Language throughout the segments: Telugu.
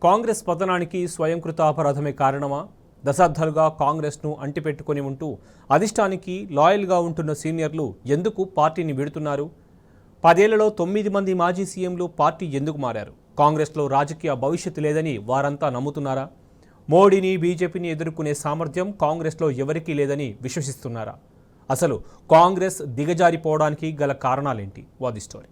కాంగ్రెస్ పతనానికి స్వయంకృతాపరాధమే కారణమా? దశాబ్దాలుగా కాంగ్రెస్ను అంటిపెట్టుకొని ఉంటూ అధిష్టానికి లాయల్గా ఉంటున్న సీనియర్లు ఎందుకు పార్టీని వీడుతున్నారు? 10 ఏళ్లలో 9 మంది మాజీ సీఎంలు పార్టీ ఎందుకు మారారు? కాంగ్రెస్లో రాజకీయ భవిష్యత్తు లేదని వారంతా నమ్ముతున్నారా? మోడీని, బీజేపీని ఎదుర్కొనే సామర్థ్యం కాంగ్రెస్లో ఎవరికీ లేదని విశ్వసిస్తున్నారా? అసలు కాంగ్రెస్ దిగజారిపోవడానికి గల కారణాలేంటి? వాది స్టోరీ.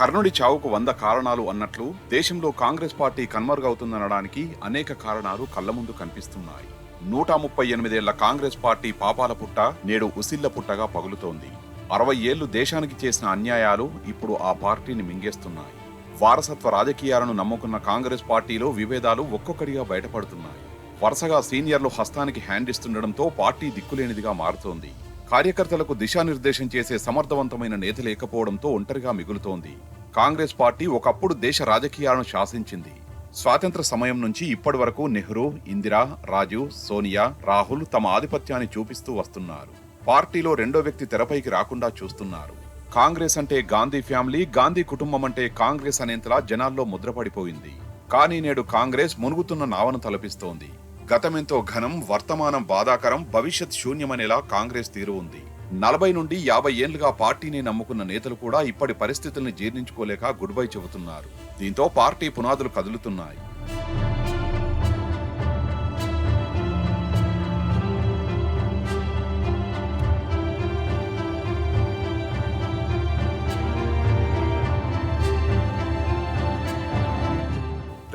కర్ణుడి చావుకు 100 కారణాలు అన్నట్లు దేశంలో కాంగ్రెస్ పార్టీ కన్మరుగవుతుందనడానికి అనేక కారణాలు కళ్ల ముందు కనిపిస్తున్నాయి. 138 ఏళ్ల కాంగ్రెస్ పార్టీ పాపాల పుట్ట నేడు ఉసిళ్ల పుట్టగా పగులుతోంది. 60 ఏళ్లు దేశానికి చేసిన అన్యాయాలు ఇప్పుడు ఆ పార్టీని మింగేస్తున్నాయి. వారసత్వ రాజకీయాలను నమ్ముకున్న కాంగ్రెస్ పార్టీలో విభేదాలు ఒక్కొక్కడిగా బయటపడుతున్నాయి. వరుసగా సీనియర్లు హస్తానికి హ్యాండ్ ఇస్తుండటంతో పార్టీ దిక్కులేనిదిగా మారుతోంది. కార్యకర్తలకు దిశానిర్దేశం చేసే సమర్థవంతమైన నేత లేకపోవడంతో ఒంటరిగా మిగులుతోంది. కాంగ్రెస్ పార్టీ ఒకప్పుడు దేశ రాజకీయాలను శాసించింది. స్వాతంత్ర సమయం నుంచి ఇప్పటి వరకు నెహ్రూ, ఇందిరా, రాజీవ్, సోనియా, రాహుల్ తమ ఆధిపత్యాన్ని చూపిస్తూ వస్తున్నారు. పార్టీలో రెండో వ్యక్తి తెరపైకి రాకుండా చూస్తున్నారు. కాంగ్రెస్ అంటే గాంధీ ఫ్యామిలీ, గాంధీ కుటుంబం అంటే కాంగ్రెస్ అనేంతలా జనాల్లో ముద్రపడిపోయింది. కానీ నేడు కాంగ్రెస్ మునుగుతున్న నావను తలపిస్తోంది. గతమెంతో ఘనం, వర్తమానం బాధాకరం, భవిష్యత్ శూన్యమనేలా కాంగ్రెస్ తీరు ఉంది. 40 నుండి 50 ఏళ్లుగా పార్టీని నమ్ముకున్న నేతలు కూడా ఇప్పటి పరిస్థితుల్ని జీర్ణించుకోలేక గుడ్ బై చెబుతున్నారు. దీంతో పార్టీ పునాదులు కదులుతున్నాయి.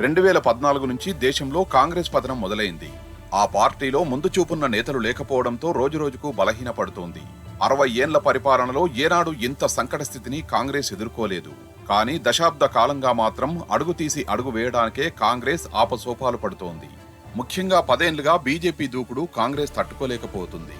రెండు 2014 నుంచి దేశంలో కాంగ్రెస్ పతనం మొదలైంది. ఆ పార్టీలో ముందు చూపున్న నేతలు లేకపోవడంతో రోజురోజుకు బలహీనపడుతోంది. 60 ఏళ్ల పరిపాలనలో ఏనాడు ఇంత సంకట స్థితిని కాంగ్రెస్ ఎదుర్కోలేదు. కానీ దశాబ్ద కాలంగా మాత్రం అడుగు తీసి అడుగు వేయడానికే కాంగ్రెస్ ఆపసోపాలు పడుతోంది. ముఖ్యంగా 10 ఏళ్లుగా బీజేపీ దూకుడు కాంగ్రెస్ తట్టుకోలేకపోతుంది.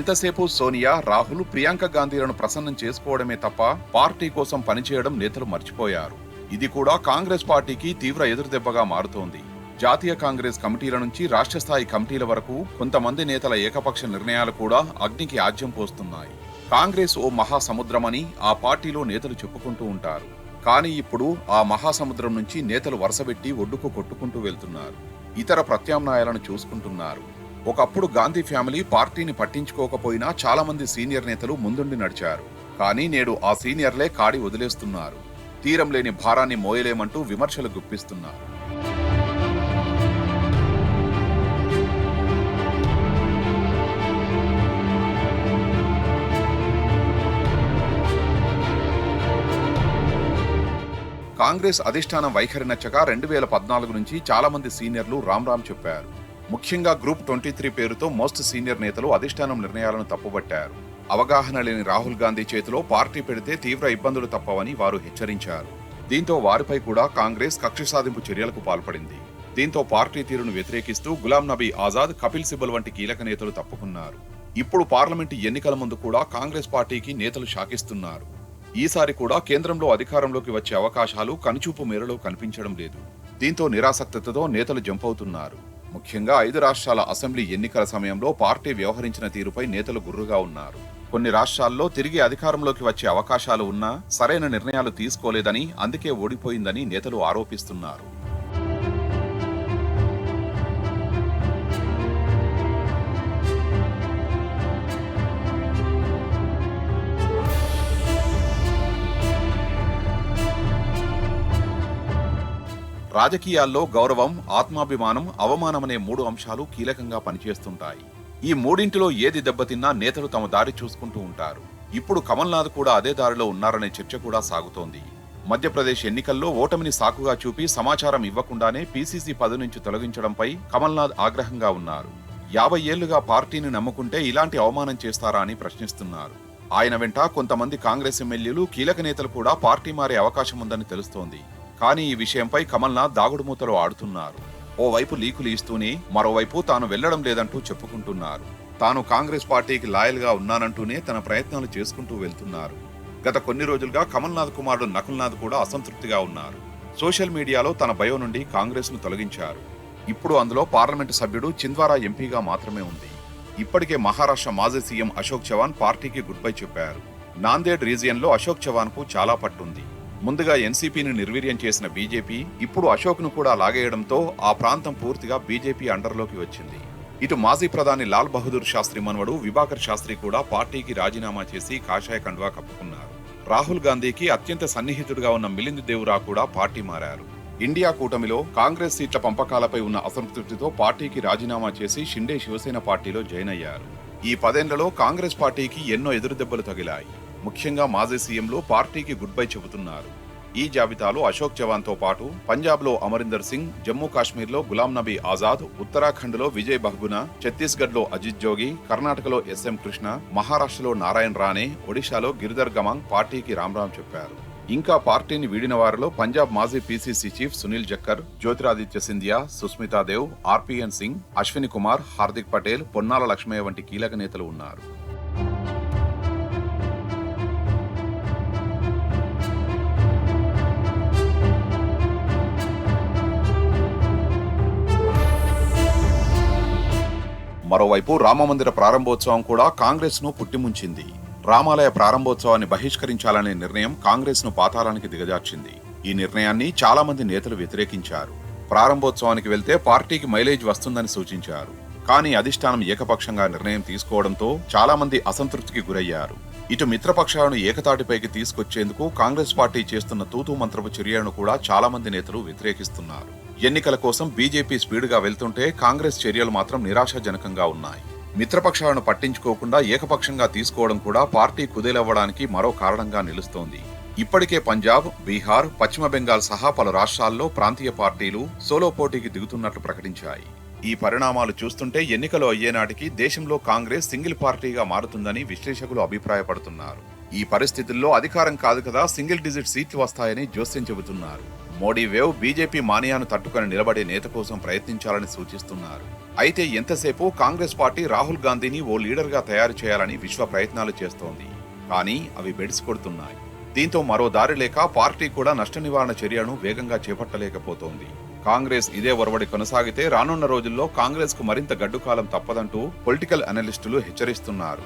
ఎంతసేపు సోనియా, రాహుల్, ప్రియాంక గాంధీలను ప్రసన్నం చేసుకోవడమే తప్ప పార్టీ కోసం పనిచేయడం నేతలు మర్చిపోయారు. ఇది కూడా కాంగ్రెస్ పార్టీకి తీవ్ర ఎదురుదెబ్బగా మారుతోంది. జాతీయ కాంగ్రెస్ కమిటీల నుంచి రాష్ట్ర స్థాయి కమిటీల వరకు కొంతమంది నేతల ఏకపక్ష నిర్ణయాలు కూడా అగ్నికి ఆజ్యం పోస్తున్నాయి. కాంగ్రెస్ ఓ మహాసముద్రమని ఆ పార్టీలో నేతలు చెప్పుకుంటూ ఉంటారు. కానీ ఇప్పుడు ఆ మహాసముద్రం నుంచి నేతలు వరుసబెట్టి ఒడ్డుకు కొట్టుకుంటూ వెళ్తున్నారు. ఇతర ప్రత్యామ్నాయాలను చూసుకుంటున్నారు. ఒకప్పుడు గాంధీ ఫ్యామిలీ పార్టీని పట్టించుకోకపోయినా చాలా మంది సీనియర్ నేతలు ముందుండి నడిచారు. కానీ నేడు ఆ సీనియర్లే కాడి వదిలేస్తున్నారు. తీరం లేని భారాన్ని మోయలేమంటూ విమర్శలు గుప్పిస్తున్నారు. కాంగ్రెస్ అధిష్టానం వైఖరి నచ్చక 2014 నుంచి చాలా మంది సీనియర్లు రామ్ చెప్పారు. ముఖ్యంగా గ్రూప్ 23 పేరుతో మోస్ట్ సీనియర్ నేతలు అధిష్టానం నిర్ణయాలను తప్పుబట్టారు. అవగాహన లేని రాహుల్ గాంధీ చేతిలో పార్టీ పెడితే తీవ్ర ఇబ్బందులు తప్పవని వారు హెచ్చరించారు. దీంతో వారిపై కూడా కాంగ్రెస్ కక్ష సాధింపు చర్యలకు పాల్పడింది. దీంతో పార్టీ తీరును వ్యతిరేకిస్తూ గులాం నబీ ఆజాద్, కపిల్ సిబల్ వంటి కీలక నేతలు తప్పుకున్నారు. ఇప్పుడు పార్లమెంటు ఎన్నికల ముందు కూడా కాంగ్రెస్ పార్టీకి నేతలు శాకిస్తున్నారు. ఈసారి కూడా కేంద్రంలో అధికారంలోకి వచ్చే అవకాశాలు కనుచూపు మేరలో కనిపించడం లేదు. దీంతో నిరాసక్తతతో నేతలు జంప్ అవుతున్నారు. ముఖ్యంగా 5 రాష్ట్రాల అసెంబ్లీ ఎన్నికల సమయంలో పార్టీ వ్యవహరించిన తీరుపై నేతలు గుర్రుగా ఉన్నారు. కొన్ని రాష్ట్రాల్లో తిరిగి అధికారంలోకి వచ్చే అవకాశాలు ఉన్నా సరైన నిర్ణయాలు తీసుకోలేదని, అందుకే ఓడిపోయిందని నేతలు ఆరోపిస్తున్నారు. రాజకీయాల్లో గౌరవం, ఆత్మాభిమానం, అవమానమనే 3 అంశాలు కీలకంగా పనిచేస్తుంటాయి. ఈ మూడింటిలో ఏది దెబ్బతిన్నా నేతలు తమ దారి చూసుకుంటూ ఉంటారు. ఇప్పుడు కమల్నాథ్ కూడా అదే దారిలో ఉన్నారనే చర్చ కూడా సాగుతోంది. మధ్యప్రదేశ్ ఎన్నికల్లో ఓటమిని సాకుగా చూపి సమాచారం ఇవ్వకుండానే పీసీసీ పదవి నుంచి తొలగించడంపై కమల్నాథ్ ఆగ్రహంగా ఉన్నారు. 50 ఏళ్లుగా పార్టీని నమ్ముకుంటే ఇలాంటి అవమానం చేస్తారా అని ప్రశ్నిస్తున్నారు. ఆయన వెంట కొంతమంది కాంగ్రెస్ ఎమ్మెల్యేలు, కీలక నేతలు కూడా పార్టీ మారే అవకాశం ఉందని తెలుస్తోంది. కానీ ఈ విషయంపై కమల్నాథ్ దాగుడుమూతలు ఆడుతున్నారు. ఓవైపు లీకులు ఇస్తూనే మరోవైపు తాను వెళ్లడం లేదంటూ చెప్పుకుంటున్నారు. తాను కాంగ్రెస్ పార్టీకి లాయల్ గా ఉన్నానంటూనే తన ప్రయత్నాలు చేసుకుంటూ వెళ్తున్నారు. గత కొన్ని రోజులుగా కమల్నాథ్ కుమారుడు నకుల్నాథ్ కూడా అసంతృప్తిగా ఉన్నారు. సోషల్ మీడియాలో తన బయో నుండి కాంగ్రెస్ ను తొలగించారు. ఇప్పుడు అందులో పార్లమెంటు సభ్యుడు చింద్వారా ఎంపీగా మాత్రమే ఉంది. ఇప్పటికే మహారాష్ట్ర మాజీ సీఎం అశోక్ చవాన్ పార్టీకి గుడ్ బై చెప్పారు. నాందేడ్ రీజియన్లో అశోక్ చవాన్ కు చాలా పట్టుంది. ముందుగా ఎన్సీపీని నిర్వీర్యం చేసిన బీజేపీ ఇప్పుడు అశోక్ ను కూడా లాగేయడంతో ఆ ప్రాంతం పూర్తిగా బీజేపీ అండర్లోకి వచ్చింది. ఇటు మాజీ ప్రధాని లాల్ బహదూర్ శాస్త్రి మనవడు విభాకర్ శాస్త్రి కూడా పార్టీకి రాజీనామా చేసి కాషాయ కండువా కప్పుకున్నారు. రాహుల్ గాంధీకి అత్యంత సన్నిహితుడిగా ఉన్న మిలింద్ దేవ్రా కూడా పార్టీ మారారు. ఇండియా కూటమిలో కాంగ్రెస్ సీట్ల పంపకాలపై ఉన్న అసంతృప్తితో పార్టీకి రాజీనామా చేసి షిండే శివసేన పార్టీలో జాయిన్ అయ్యారు. ఈ 10 ఏళ్లలో కాంగ్రెస్ పార్టీకి ఎన్నో ఎదురుదెబ్బలు తగిలాయి. ముఖ్యంగా మాజీ సీఎంలు పార్టీకి గుడ్ బై చెబుతున్నారు. ఈ జాబితాలో అశోక్ చవాన్ తో పాటు పంజాబ్ లో అమరీందర్ సింగ్, జమ్మూ కాశ్మీర్ లో గులాం నబీ ఆజాద్, ఉత్తరాఖండ్ లో విజయ్ బహ్గునా, ఛత్తీస్గఢ్ లో అజిత్ జోగి, కర్ణాటకలో ఎస్ఎం కృష్ణ, మహారాష్ట్రలో నారాయణ్ రాణే, ఒడిశాలో గిరిధర్ గమాంగ్ పార్టీకి రామ్ చెప్పారు. ఇంకా పార్టీని వీడిన వారిలో పంజాబ్ మాజీ పీసీసీ చీఫ్ సునీల్ జక్కర్, జ్యోతిరాదిత్య సింధియా, సుస్మితా దేవ్, ఆర్పీఎన్ సింగ్, అశ్విని కుమార్, హార్దిక్ పటేల్, పొన్నాల లక్ష్మయ్య వంటి కీలక నేతలు ఉన్నారు. మరోవైపు రామమందిర ప్రారంభోత్సవం కూడా కాంగ్రెస్ ను పుట్టిముంచింది. రామాలయ ప్రారంభోత్సవాన్ని బహిష్కరించాలనే నిర్ణయం కాంగ్రెస్ ను పాతాళానికి దిగజార్చింది. ఈ నిర్ణయాన్ని చాలా మంది నేతలు వ్యతిరేకించారు. ప్రారంభోత్సవానికి వెళ్తే పార్టీకి మైలేజ్ వస్తుందని సూచించారు. కానీ అధిష్టానం ఏకపక్షంగా నిర్ణయం తీసుకోవడంతో చాలా మంది అసంతృప్తికి గురయ్యారు. ఇటు మిత్రపక్షాలను ఏకతాటిపైకి తీసుకొచ్చేందుకు కాంగ్రెస్ పార్టీ చేస్తున్న తూతూ మంత్రపు చర్యలను కూడా చాలా మంది నేతలు వ్యతిరేకిస్తున్నారు. ఎన్నికల కోసం బీజేపీ స్పీడ్గా వెళ్తుంటే కాంగ్రెస్ చర్యలు మాత్రం నిరాశాజనకంగా ఉన్నాయి. మిత్రపక్షాలను పట్టించుకోకుండా ఏకపక్షంగా తీసుకోవడం కూడా పార్టీ కుదేలవ్వడానికి మరో కారణంగా నిలుస్తోంది. ఇప్పటికే పంజాబ్, బీహార్, పశ్చిమ బెంగాల్ సహా పలు రాష్ట్రాల్లో ప్రాంతీయ పార్టీలు సోలో పోటీకి దిగుతున్నట్లు ప్రకటించాయి. ఈ పరిణామాలు చూస్తుంటే ఎన్నికలు అయ్యేనాటికి దేశంలో కాంగ్రెస్ సింగిల్ పార్టీగా మారుతుందని విశ్లేషకులు అభిప్రాయపడుతున్నారు. ఈ పరిస్థితుల్లో అధికారం కాదు కదా సింగిల్ డిజిట్ సీట్లు వస్తాయని జోస్యం చెబుతున్నారు. మోడీ వేవ్ బీజేపీ మానియాను తట్టుకొని నిలబడే నేత కోసం ప్రయత్నించాలని సూచిస్తున్నారు. అయితే ఎంతసేపు కాంగ్రెస్ పార్టీ రాహుల్ గాంధీని ఓ లీడర్గా తయారు చేయాలని విశ్వ ప్రయత్నాలు చేస్తోంది. కానీ అవి బెడిసి కొడుతున్నాయి. దీంతో మరో దారి లేక పార్టీ కూడా నష్ట నివారణ చర్యను వేగంగా చేపట్టలేకపోతోంది. కాంగ్రెస్ ఇదే ఒరవడి కొనసాగితే రానున్న రోజుల్లో కాంగ్రెస్ కు మరింత గడ్డుకాలం తప్పదంటూ పొలిటికల్ అనలిస్టులు హెచ్చరిస్తున్నారు.